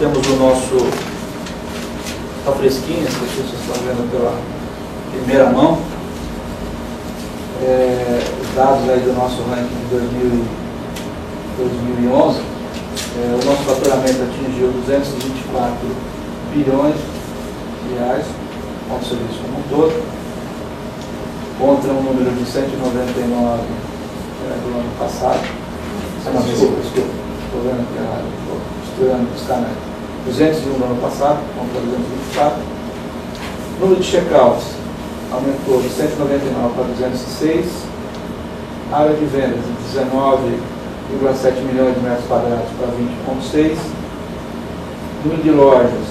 temos o nosso, está fresquinho, as pessoas estão vendo pela primeira mão, os dados aí do nosso ranking de 2011, o nosso faturamento atingiu 224 bilhões de reais, com o serviço como um todo, contra um número de 199 do ano passado. Desculpa, estou vendo aqui errado, estou misturando os canais. 201 do ano passado, contra 224. O número de checkouts aumentou de 199 para 206. A área de vendas de 19,7 milhões de metros quadrados para 20,6. Número de lojas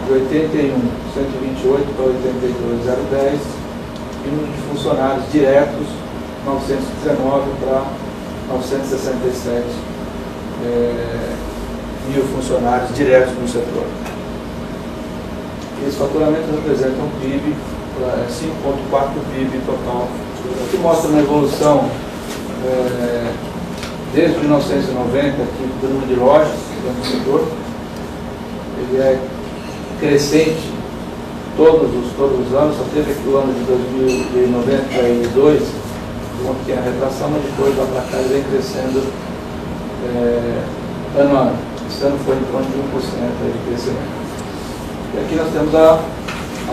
de 81,128 para 82,010. E número de funcionários diretos, 919 para 967 mil funcionários diretos no setor. Esse faturamento representa um PIB, 5,4 PIB total, que mostra uma evolução desde 1990 aqui, do número de lojas no setor. Ele é crescente todos os anos, só teve aqui o ano de 2092, uma pequena retração, mas depois lá para cá ele vem crescendo ano a ano. Esse ano foi em torno de 1% de crescimento. E aqui nós temos a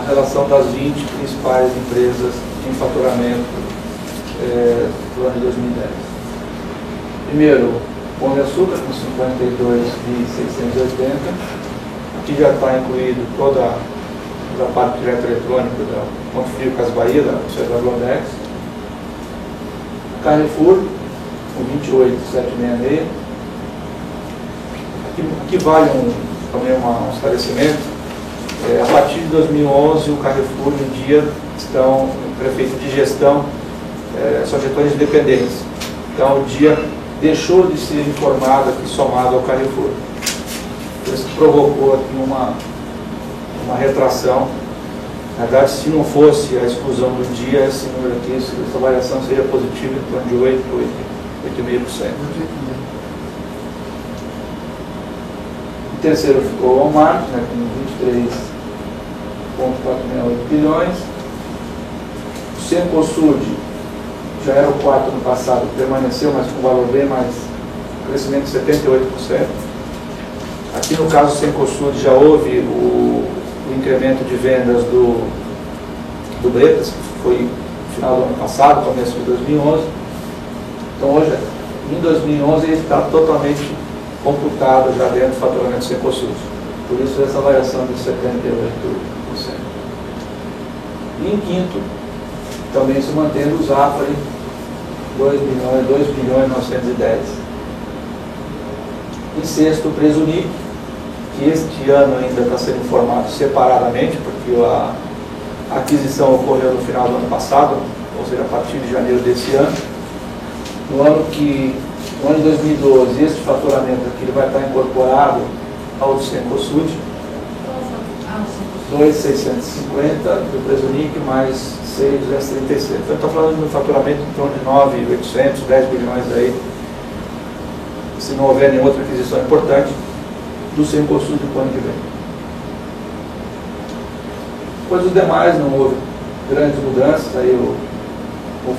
relação das 20 principais empresas em faturamento do ano de 2010. Primeiro, Pão de Açúcar com 52.680. Aqui já está incluído toda a parte direta eletrônica da Ponto Frio Casas Bahia, da Globex. Carrefour com 28.766. Aqui vale também um esclarecimento. A partir de 2011, o Carrefour em dia estão prefeito de gestão, são gestões independentes. Então o dia deixou de ser informado aqui somado ao Carrefour. Isso provocou aqui uma retração. Na verdade, se não fosse a exclusão do dia, esse número aqui, essa variação seria positiva em torno de 8,5%. Em terceiro ficou o Walmart, com 23,468 bilhões. O Cencosud já era o 4 no passado, permaneceu, mas com um valor bem mais, crescimento de 78%. Aqui no caso do Cencosud já houve o incremento de vendas do Bretas, que foi no final do ano passado, começo de 2011. Então hoje, em 2011, ele está totalmente computado já dentro do faturamento do Cencosud. Por isso essa variação de 78%. E em quinto, também se mantendo o Zafari, 2.910. Em sexto, o Presunic, que este ano ainda está sendo informado separadamente, porque a aquisição ocorreu no final do ano passado, ou seja, a partir de janeiro desse ano. No ano de 2012, este faturamento aqui ele vai estar incorporado ao do Cencosud, 2.650 do Presunic mais 6,36. Então está falando de um faturamento em torno de 9.800, 10 bilhões aí, se não houver nenhuma outra aquisição importante, do Cencosud do ano que vem. Depois os demais não houve grandes mudanças, aí o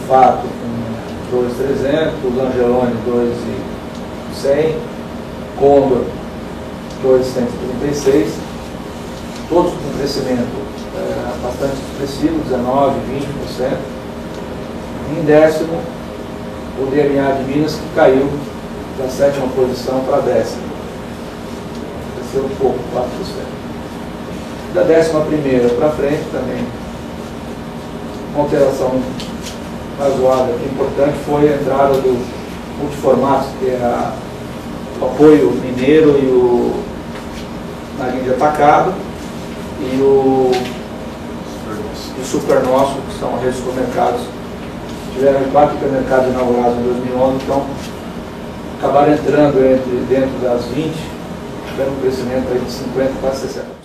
Fato com 2.300, o Angeloni 2.100, Condor 2.136, todos com crescimento bastante expressivo, 19%, 20%. Em décimo, o DNA de Minas, que caiu da 7ª posição para a 10ª. Cresceu um pouco, 4%. Da 11ª para frente também, uma alteração razoável, importante, foi a entrada do multiformato, que é o apoio mineiro e na linha de atacado, e o Super Nosso, que são a rede de supermercados. Tiveram 4 supermercados inaugurados em 2011, então acabaram entrando dentro das 20, tiveram um crescimento aí de 50% para 60%.